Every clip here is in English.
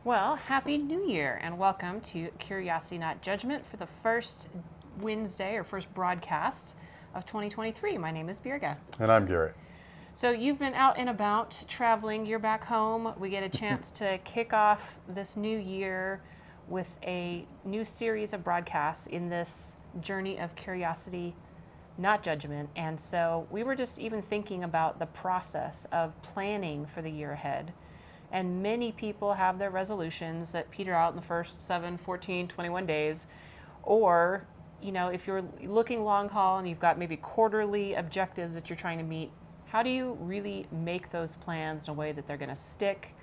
Well, Happy New Year and welcome to Curiosity Not Judgment for the first Wednesday or first broadcast of 2023. My name is Birga. And I'm Gary. So you've been out and about traveling. You're back home. We get a chance to kick off this new year with a new series of broadcasts in this journey of curiosity, not judgment. And so we were just even thinking about the process of planning for the year ahead. And many people have their resolutions that peter out in the first 7, 14, 21 days. Or, if you're looking long haul and you've got maybe quarterly objectives that you're trying to meet, how do you really make those plans in a way that they're going to stick?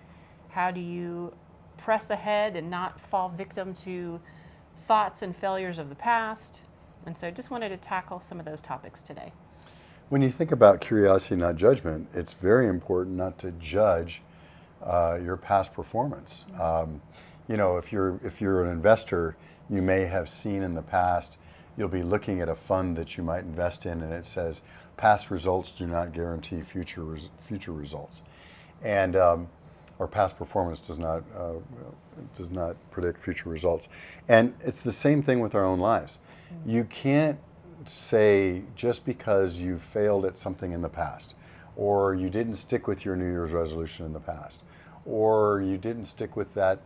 How do you press ahead and not fall victim to thoughts and failures of the past? And so I just wanted to tackle some of those topics today. When you think about curiosity, not judgment, it's very important not to judge your past performance. If you're an investor, you may have seen in the past, you'll be looking at a fund that you might invest in, and it says past results do not guarantee future results, and or past performance does not predict future results. And it's the same thing with our own lives. You can't say just because you failed at something in the past, or you didn't stick with your New Year's resolution in the past, or you didn't stick with that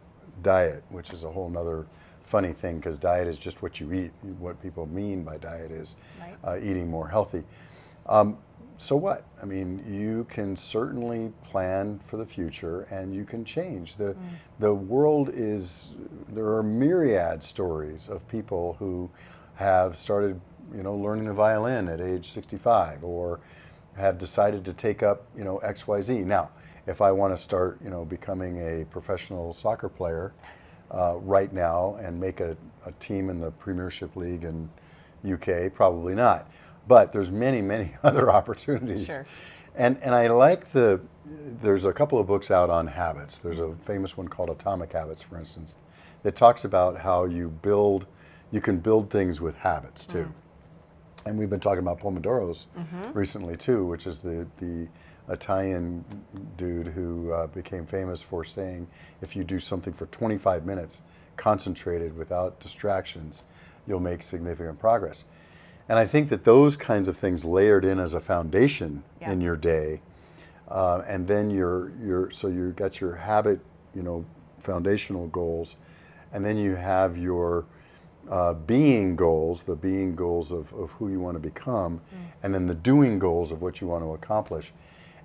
diet, which is a whole nother funny thing, because diet is just what you eat. What people mean by diet is eating more healthy. So what? I mean, you can certainly plan for the future, and you can change. The world is, there are myriad stories of people who have started, learning the violin at age 65, or have decided to take up, XYZ. Now, if I want to start, becoming a professional soccer player right now and make a team in the Premiership League in UK, probably not. But there's many, many other opportunities. Sure. And I like there's a couple of books out on habits. There's a famous one called Atomic Habits, for instance, that talks about how you can build things with habits too. And we've been talking about Pomodoros recently too, which is the Italian dude who became famous for saying, if you do something for 25 minutes, concentrated without distractions, you'll make significant progress. And I think that those kinds of things layered in as a foundation in your day, and then so you've got your habit, foundational goals, and then you have your being goals, the being goals of who you want to become, and then the doing goals of what you want to accomplish.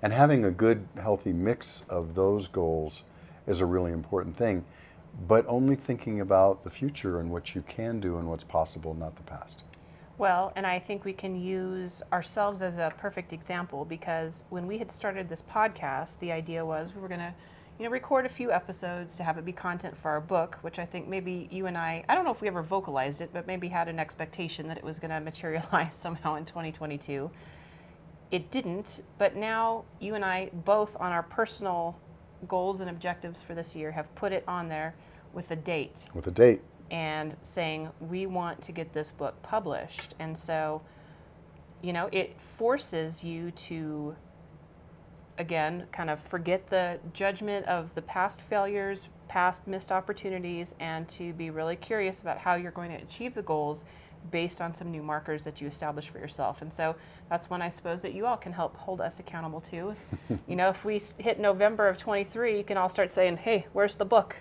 And having a good, healthy mix of those goals is a really important thing, but only thinking about the future and what you can do and what's possible, not the past. Well, and I think we can use ourselves as a perfect example, because when we had started this podcast, the idea was we were going to record a few episodes to have it be content for our book, which I think maybe you and I don't know if we ever vocalized it, but maybe had an expectation that it was going to materialize somehow in 2022. It didn't, but now you and I both on our personal goals and objectives for this year have put it on there with a date. With a date. And saying we want to get this book published. And so, it forces you to, again, kind of forget the judgment of the past failures, past missed opportunities, and to be really curious about how you're going to achieve the goals based on some new markers that you establish for yourself. And so that's when I suppose that you all can help hold us accountable too. If we hit November of 23, you can all start saying, hey, where's the book?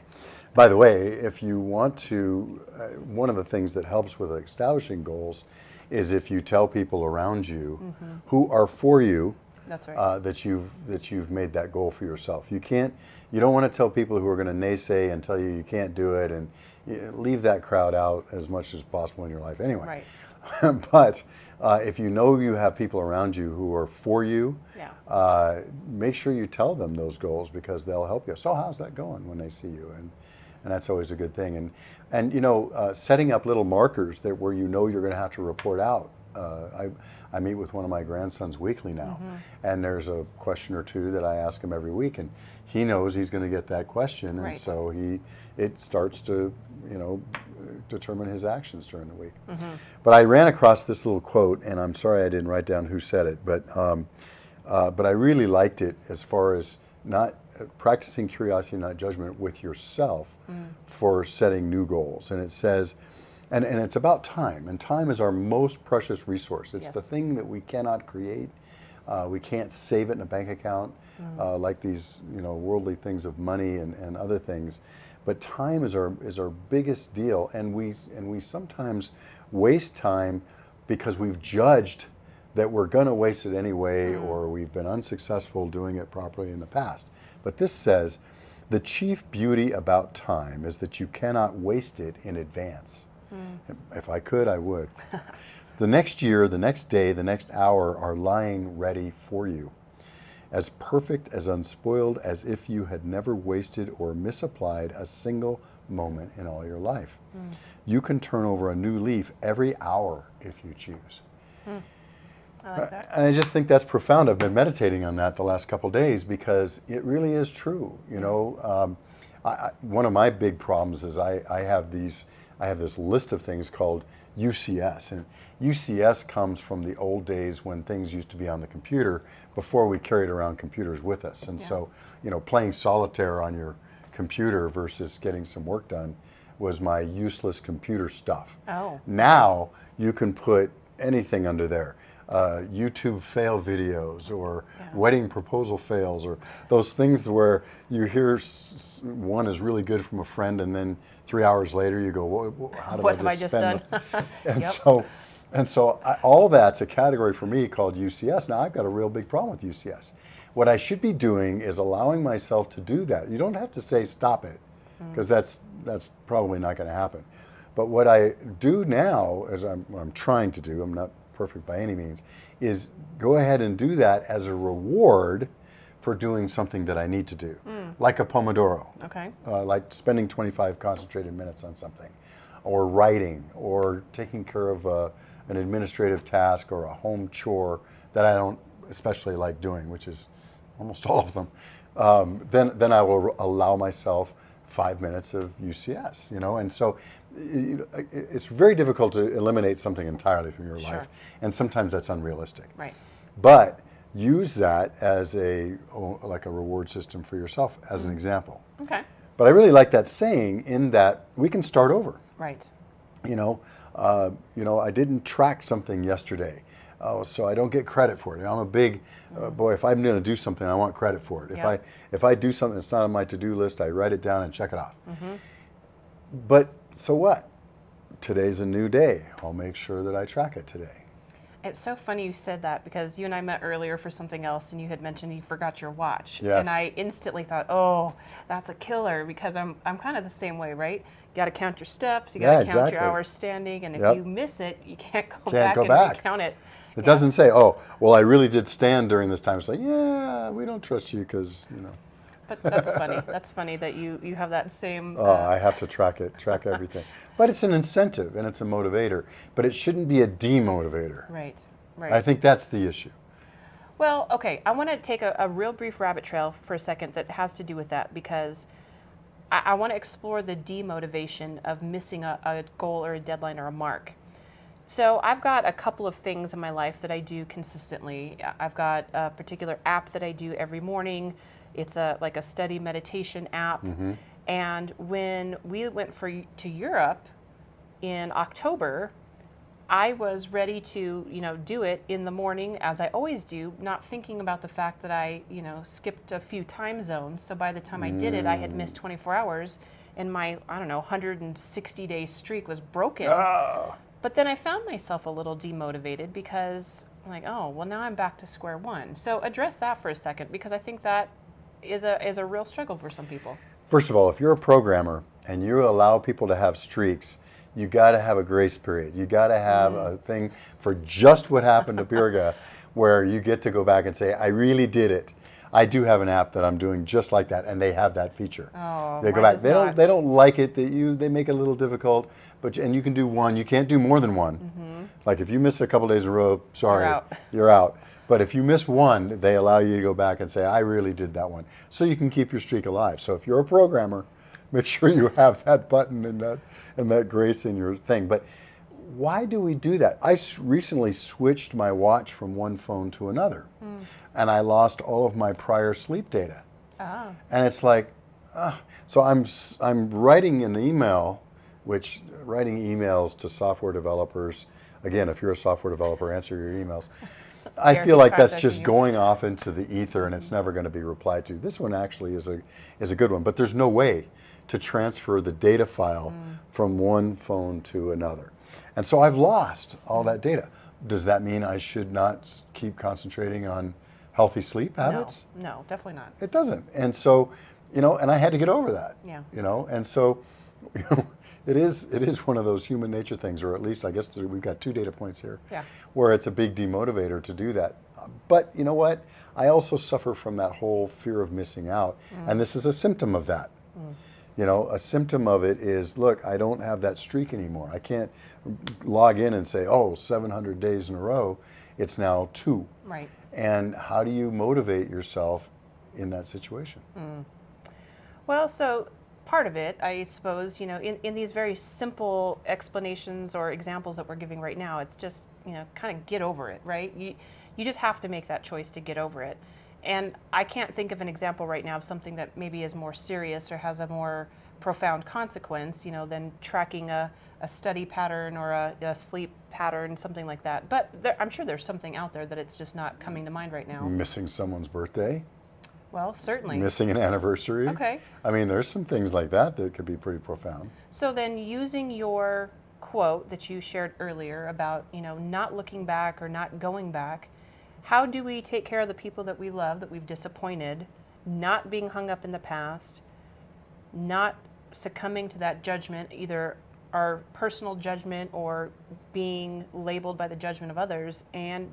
By the way, if you want to, one of the things that helps with establishing goals is if you tell people around you who are for you. That's right. That you've made that goal for yourself. You don't want to tell people who are going to naysay and tell you can't do it, and leave that crowd out as much as possible in your life anyway. Right. But if you know you have people around you who are for you, make sure you tell them those goals, because they'll help you. So how's that going when they see you? And that's always a good thing. And setting up little markers where you're going to have to report out. I meet with one of my grandsons weekly now, and there's a question or two that I ask him every week, and he knows he's going to get that question, and so it starts to determine his actions during the week. But I ran across this little quote, and I'm sorry I didn't write down who said it, but I really liked it as far as not practicing curiosity, not judgment with yourself for setting new goals. And it says, and it's about time, and time is our most precious resource. It's Yes. the thing that we cannot create. We can't save it in a bank account like these, worldly things of money and other things. But time is our biggest deal, and we sometimes waste time because we've judged that we're going to waste it anyway, or we've been unsuccessful doing it properly in the past. But this says, the chief beauty about time is that you cannot waste it in advance. If I could, I would. The next year, the next day, the next hour are lying ready for you, as perfect, as unspoiled as if you had never wasted or misapplied a single moment in all your life. You can turn over a new leaf every hour if you choose. I like that. And I just think that's profound. I've been meditating on that the last couple of days because it really is true. One of my big problems is I have this list of things called UCS, and UCS comes from the old days when things used to be on the computer before we carried around computers with us. And so, playing solitaire on your computer versus getting some work done was my useless computer stuff. Oh. Now you can put anything under there. YouTube fail videos, or wedding proposal fails, or those things where you hear one is really good from a friend, and then 3 hours later you go, What have I just done? And Yep. so all that's a category for me called UCS. Now I've got a real big problem with UCS. What I should be doing is allowing myself to do that. You don't have to say stop it, because that's probably not going to happen. But what I do now, as I'm trying to do, I'm not perfect by any means, is go ahead and do that as a reward for doing something that I need to do, like a Pomodoro, Okay. like spending 25 concentrated minutes on something, or writing, or taking care of an administrative task or a home chore that I don't especially like doing, which is almost all of them. Then I will allow myself 5 minutes of UCS, and so it's very difficult to eliminate something entirely from your life, and sometimes that's unrealistic. Right. But use that as like a reward system for yourself, as an example. Okay. But I really like that saying, in that we can start over. Right. I didn't track something yesterday, so I don't get credit for it. I'm a big boy. If I'm going to do something, I want credit for it. Yeah. If I do something that's not on my to-do list, I write it down and check it off. But so what? Today's a new day. I'll make sure that I track it today. It's so funny you said that, because you and I met earlier for something else, and you had mentioned you forgot your watch. Yes. And I instantly thought, oh, that's a killer, because I'm kind of the same way, right? You got to count your steps, you got to count your hours standing, and if you miss it, you can't go back and recount it. It doesn't say, oh, well, I really did stand during this time. It's like, yeah, we don't trust you because, But that's funny. That's funny that you have that same. I have to track everything. But it's an incentive and it's a motivator, but it shouldn't be a demotivator. Right. Right. I think that's the issue. Well, okay. I want to take a real brief rabbit trail for a second that has to do with that, because I want to explore the demotivation of missing a goal or a deadline or a mark. So I've got a couple of things in my life that I do consistently. I've got a particular app that I do every morning. It's like a study meditation app. And when we went to Europe in October, I was ready to, do it in the morning, as I always do, not thinking about the fact that I, skipped a few time zones. So by the time I did it, I had missed 24 hours, and my, 160-day streak was broken. But then I found myself a little demotivated, because I'm like, oh, well, now I'm back to square one. So address that for a second, because I think that is a real struggle for some people. First of all, if you're a programmer and you allow people to have streaks, you got to have a grace period. You got to have a thing for just what happened to Birga, where you get to go back and say, I really did it. I do have an app that I'm doing just like that, and they have that feature. Oh, they go mine back. does They not. don't like it that they make it a little difficult, and you can do one. You can't do more than one. Like if you miss a couple days in a row, sorry, you're out. But if you miss one, they allow you to go back and say, I really did that one. So you can keep your streak alive. So if you're a programmer, make sure you have that button and that grace in your thing. But why do we do that? I recently switched my watch from one phone to another, and I lost all of my prior sleep data. Oh. And it's like, so I'm writing an email, which writing emails to software developers, again, if you're a software developer, answer your emails. I feel Eric's like that's contacting just you. going off into the ether and it's never going to be replied to. This one actually is a good one, but there's no way to transfer the data file from one phone to another. And so I've lost all that data. Does that mean I should not keep concentrating on healthy sleep habits? No, definitely not. It doesn't. And so, and I had to get over that. Yeah. And so, it is one of those human nature things, or at least I guess we've got 2 data points here, Yeah. where it's a big demotivator to do that. But you know what? I also suffer from that whole fear of missing out, and this is a symptom of that. A symptom of it is, look, I don't have that streak anymore. I can't log in and say, oh, 700 days in a row. It's now 2. Right. And how do you motivate yourself in that situation? Well, so part of it, I suppose, in these very simple explanations or examples that we're giving right now, it's just, kind of get over it, right? You just have to make that choice to get over it. And I can't think of an example right now of something that maybe is more serious or has a more profound consequence, than tracking a study pattern or a sleep pattern, something like that. But I'm sure there's something out there that it's just not coming to mind right now. Missing someone's birthday? Well, certainly. Missing an anniversary? Okay. I mean, there's some things like that could be pretty profound. So then using your quote that you shared earlier about, not looking back or not going back, how do we take care of the people that we love, that we've disappointed, not being hung up in the past, not succumbing to that judgment, either our personal judgment or being labeled by the judgment of others, and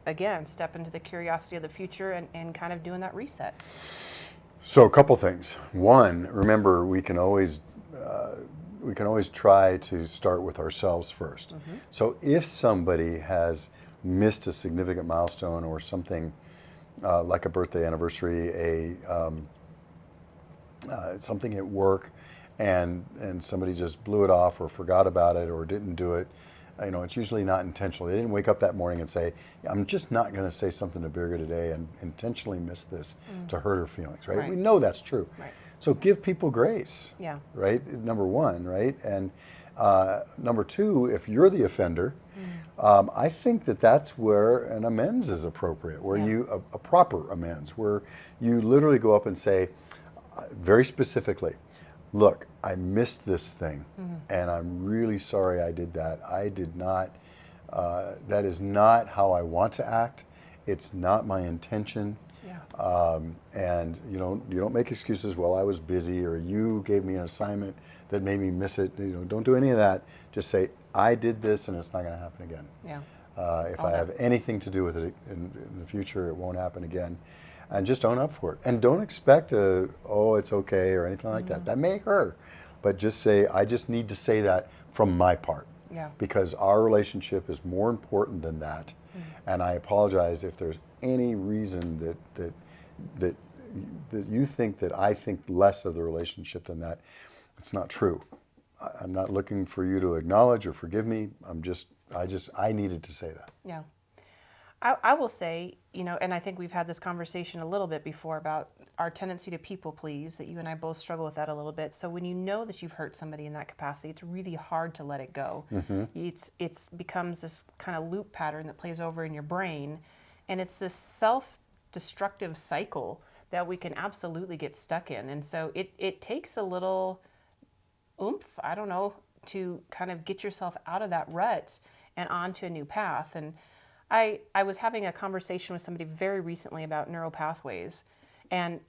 again, step into the curiosity of the future and kind of doing that reset? So a couple things. One, remember, we can always try to start with ourselves first. So if somebody has missed a significant milestone or something like a birthday, anniversary, something at work, and somebody just blew it off or forgot about it or didn't do it, it's usually not intentional. They didn't wake up that morning and say, I'm just not going to say something to Birga today and intentionally miss this to hurt her feelings, right? Right. We know that's true. Right. So give people grace, Yeah. right? Number one, right? And number two, if you're the offender, I think that's where an amends is appropriate, where a proper amends, where you literally go up and say, very specifically, look, I missed this thing, and I'm really sorry I did that. I did not, that is not how I want to act. It's not my intention. Yeah. And you don't make excuses, well, I was busy, or you gave me an assignment that made me miss it. Don't do any of that. Just say, I did this and it's not going to happen again. Yeah. If I have anything to do with it in the future, it won't happen again. And just own up for it. And don't expect it's okay or anything like that. That may hurt, but just say, I just need to say that from my part. Yeah. Because our relationship is more important than that. And I apologize if there's any reason that you think that I think less of the relationship than that. It's not true. I'm not looking for you to acknowledge or forgive me. I needed to say that. Yeah. I will say, and I think we've had this conversation a little bit before about our tendency to people please, that you and I both struggle with that a little bit. So when you know that you've hurt somebody in that capacity, it's really hard to let it go. It's becomes this kind of loop pattern that plays over in your brain, and it's this self-destructive cycle that we can absolutely get stuck in. And so it takes a little oomph, I don't know, to kind of get yourself out of that rut and onto a new path. And I was having a conversation with somebody very recently about neural pathways, and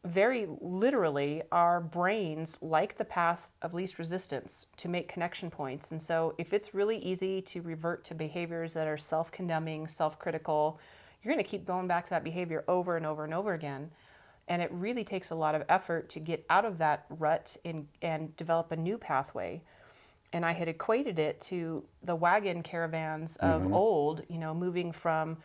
very literally our brains like the path of least resistance to make connection points. And so if it's really easy to revert to behaviors that are self-condemning, self-critical, you're going to keep going back to that behavior over and over and over again. And it really takes a lot of effort to get out of that rut and develop a new pathway. And I had equated it to the wagon caravans of old, moving from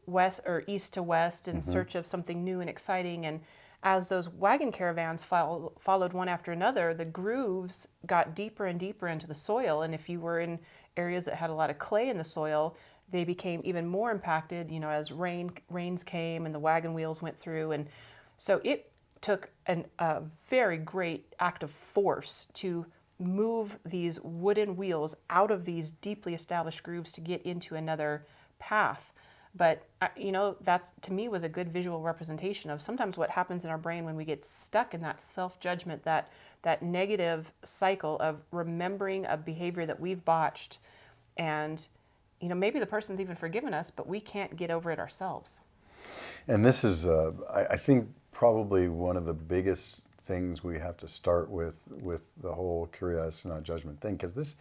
west or east to west in search of something new and exciting. And as those wagon caravans followed one after another, the grooves got deeper and deeper into the soil. And if you were in areas that had a lot of clay in the soil, they became even more impacted, as rains came and the wagon wheels went through. And so it took a very great act of force to move these wooden wheels out of these deeply established grooves to get into another path. But, that's, to me, was a good visual representation of sometimes what happens in our brain when we get stuck in that self-judgment, that negative cycle of remembering a behavior that we've botched. And, maybe the person's even forgiven us, but we can't get over it ourselves. And this is, I think, probably one of the biggest things we have to start with the whole curiosity, not judgment thing, because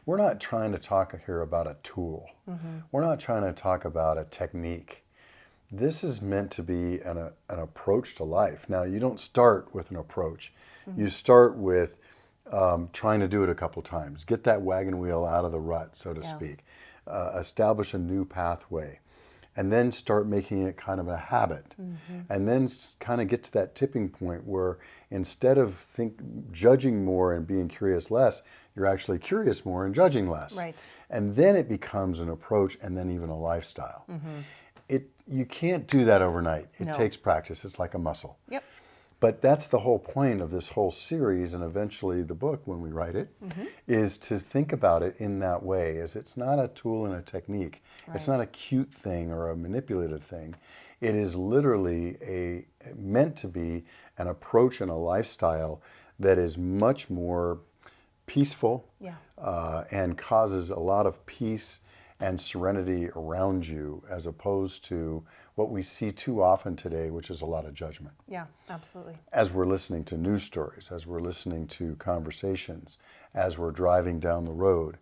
we're not trying to talk here about a tool. We're not trying to talk about a technique. This is meant to be an approach to life. Now, you don't start with an approach. You start with trying to do it a couple times, get that wagon wheel out of the rut, so to speak, establish a new pathway, and then start making it kind of a habit. And then kind of get to that tipping point where instead of judging more and being curious less, you're actually curious more and judging less. Right. And then it becomes an approach and then even a lifestyle. You can't do that overnight. It takes practice. It's like a muscle. Yep. But that's the whole point of this whole series, and eventually the book when we write it, is to think about it in that way. Is it's not a tool and a technique. Right. It's not a cute thing or a manipulative thing. It is literally meant to be an approach and a lifestyle that is much more peaceful and causes a lot of peace and serenity around you, as opposed to what we see too often today, which is a lot of judgment. Yeah, absolutely. As we're listening to news stories, as we're listening to conversations, as we're driving down the road,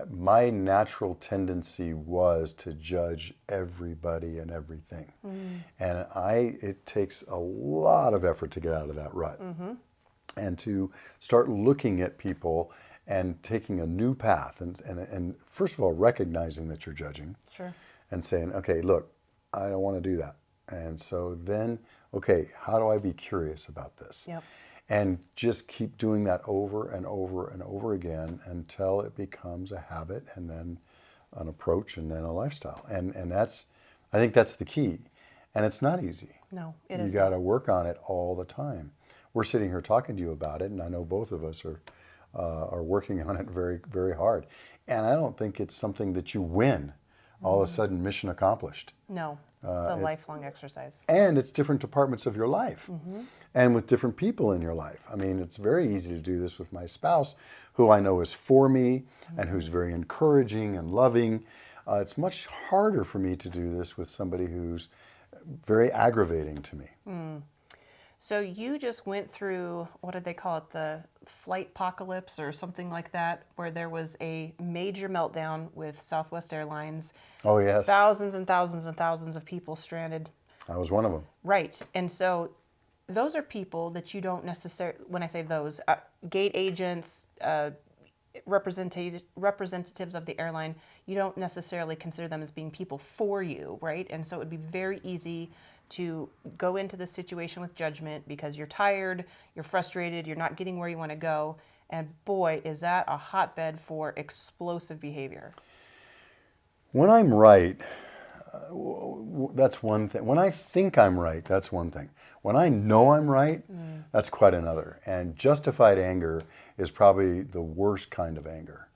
my natural tendency was to judge everybody and everything. And it takes a lot of effort to get out of that rut and to start looking at people and taking a new path, and first of all, recognizing that you're judging. Sure. And saying, okay, look, I don't want to do that. And so then, okay, how do I be curious about this? Yep. And just keep doing that over and over and over again until it becomes a habit, and then an approach, and then a lifestyle. And I think that's the key. And it's not easy. No, it isn't. You got to work on it all the time. We're sitting here talking to you about it, and I know both of us are working on it very, very hard. And I don't think it's something that you win. All of a sudden, mission accomplished. No, it's a lifelong exercise. And it's different departments of your life and with different people in your life. I mean, it's very easy to do this with my spouse, who I know is for me and who's very encouraging and loving. It's much harder for me to do this with somebody who's very aggravating to me. So you just went through, what did they call it, the flight apocalypse or something like that, where there was a major meltdown with Southwest Airlines. Oh, yes. Thousands and thousands and thousands of people stranded. I was one of them. Right. And so those are people that you don't necessarily, when I say those, gate agents, representatives of the airline, you don't necessarily consider them as being people for you, right? And so it would be very easy to go into the situation with judgment because you're tired, you're frustrated, you're not getting where you want to go. And boy, is that a hotbed for explosive behavior. When I'm right, that's one thing. When I think I'm right, that's one thing. When I know I'm right, that's quite another. And justified anger is probably the worst kind of anger.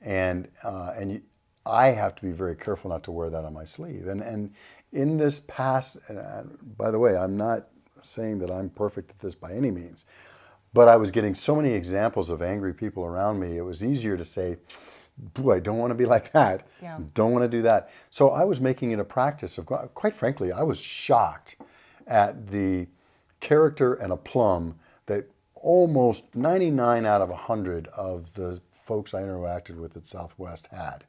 And I have to be very careful not to wear that on my sleeve. And in this past, by the way, I'm not saying that I'm perfect at this by any means, but I was getting so many examples of angry people around me, it was easier to say, boy, I don't want to be like that. Yeah. Don't want to do that. So I was making it a practice of, quite frankly, I was shocked at the character and aplomb that almost 99 out of 100 of the folks I interacted with at Southwest had.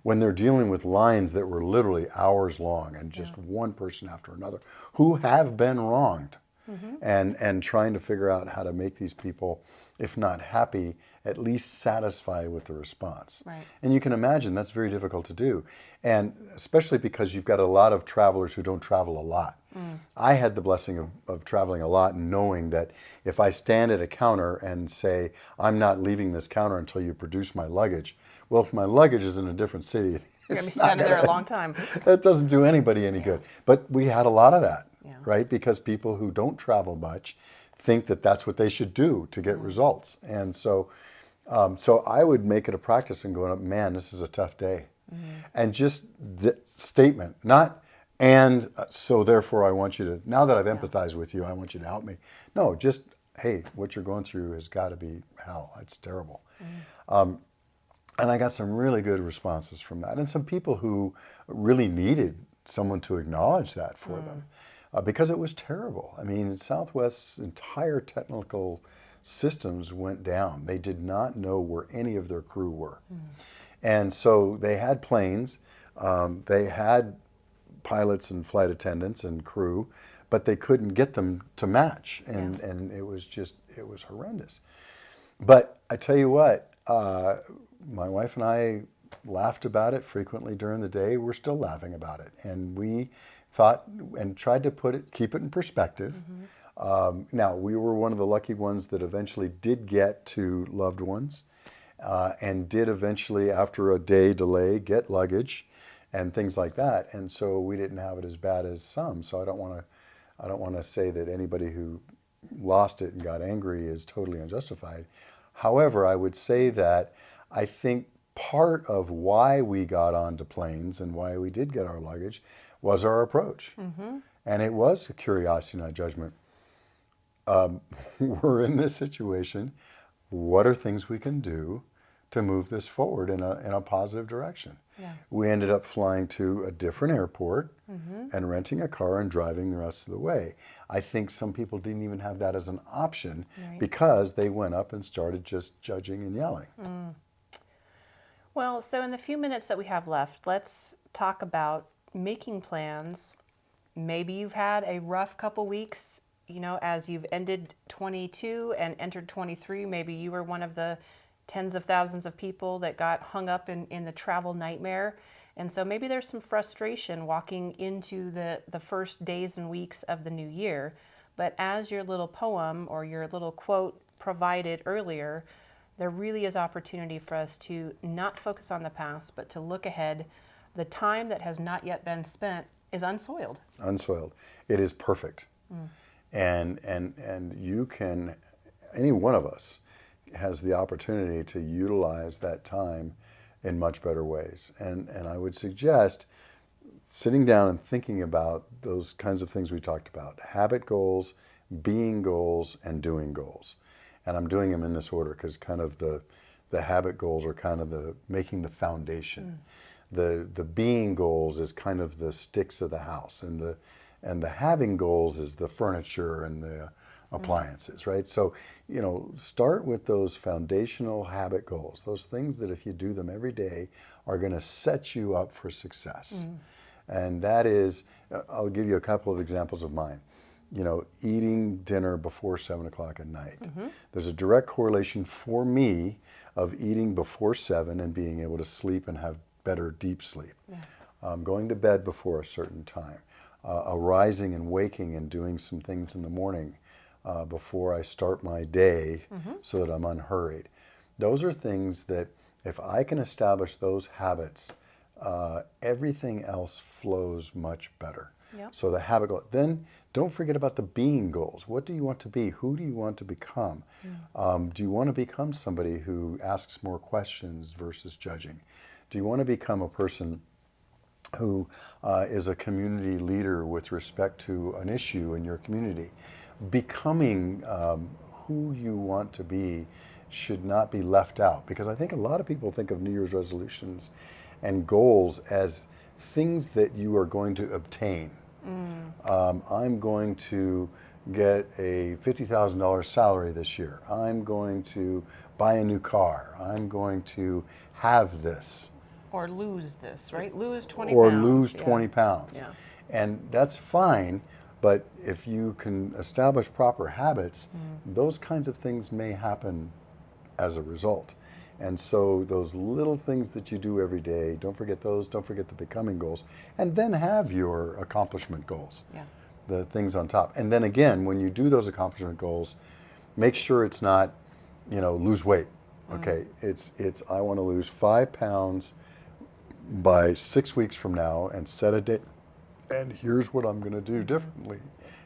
When they're dealing with lines that were literally hours long and just one person after another who have been wronged, and trying to figure out how to make these people, if not happy, at least satisfied with the response. Right. And you can imagine that's very difficult to do. And especially because you've got a lot of travelers who don't travel a lot. I had the blessing of traveling a lot and knowing that if I stand at a counter and say, I'm not leaving this counter until you produce my luggage, well, if my luggage is in a different city, You're going to be standing there a long time. That doesn't do anybody any good. But we had a lot of that. Yeah. right? Because people who don't travel much think that that's what they should do to get results. And so, so I would make it a practice and going up, man, this is a tough day. And just the statement, not, and so therefore I want you to, now that I've empathized with you, I want you to help me. No, just, hey, what you're going through has got to be hell. It's terrible. And I got some really good responses from that. And some people who really needed someone to acknowledge that for them because it was terrible. I mean, Southwest's entire technical systems went down. They did not know where any of their crew were. And so they had planes, they had pilots and flight attendants and crew, but they couldn't get them to match. And it was just, it was horrendous. But I tell you what, my wife and I laughed about it frequently during the day. We're still laughing about it. And we thought and tried to keep it in perspective. Now, we were one of the lucky ones that eventually did get to loved ones and did eventually, after a day delay, get luggage and things like that. And so we didn't have it as bad as some. So I don't want to say that anybody who lost it and got angry is totally unjustified. However, I would say that I think part of why we got onto planes and why we did get our luggage was our approach. And it was a curiosity, not judgment. We're in this situation. What are things we can do to move this forward in a positive direction? We ended up flying to a different airport and renting a car and driving the rest of the way. I think some people didn't even have that as an option because they went up and started just judging and yelling. Well, so in the few minutes that we have left, let's talk about making plans. Maybe you've had a rough couple weeks, you know, as you've ended 22 and entered 23. Maybe you were one of the tens of thousands of people that got hung up in the travel nightmare. And so maybe there's some frustration walking into the first days and weeks of the new year. But as your little poem or your little quote provided earlier, there really is opportunity for us to not focus on the past, but to look ahead. The time that has not yet been spent is unsoiled. Unsoiled. It is perfect. And you can, any one of us has the opportunity to utilize that time in much better ways. And I would suggest sitting down and thinking about those kinds of things we talked about: habit goals, being goals, and doing goals. And I'm doing them in this order because kind of the habit goals are kind of the making the foundation. The being goals is kind of the sticks of the house, and the having goals is the furniture and the appliances, right? So, you know, start with those foundational habit goals, those things that if you do them every day are going to set you up for success. And that is, I'll give you a couple of examples of mine. You know, eating dinner before 7 o'clock at night. There's a direct correlation for me of eating before 7 and being able to sleep and have better deep sleep. Going to bed before a certain time. Arising and waking and doing some things in the morning before I start my day so that I'm unhurried. Those are things that if I can establish those habits, everything else flows much better. So the habit goal. Then don't forget about the being goals. What do you want to be? Who do you want to become? Do you want to become somebody who asks more questions versus judging? Do you want to become a person who is a community leader with respect to an issue in your community? Becoming who you want to be should not be left out, because I think a lot of people think of New Year's resolutions and goals as things that you are going to obtain. I'm going to get a $50,000 salary this year. I'm going to buy a new car. I'm going to have this. Or lose this, right? Lose 20 or pounds. lose 20 pounds. And that's fine, but if you can establish proper habits, those kinds of things may happen as a result. And so those little things that you do every day, don't forget those, don't forget the becoming goals, and then have your accomplishment goals, the things on top. And then again, when you do those accomplishment goals, make sure it's not, you know, lose weight. Okay, it's I want to lose 5 pounds by 6 weeks from now, and set a and here's what I'm going to do differently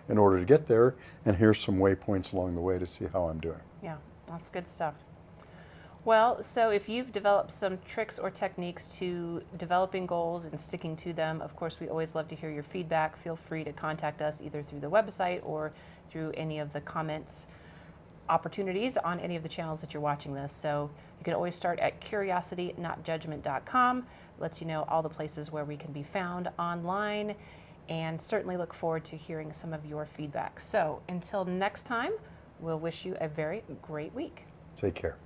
in order to get there, and here's some waypoints along the way to see how I'm doing. Yeah, that's good stuff. Well, so if you've developed some tricks or techniques to developing goals and sticking to them, of course, we always love to hear your feedback. Feel free to contact us either through the website or through any of the comments opportunities on any of the channels that you're watching this. So you can always start at curiositynotjudgment.com. Lets you know all the places where we can be found online, and certainly look forward to hearing some of your feedback. So until next time, we'll wish you a very great week. Take care.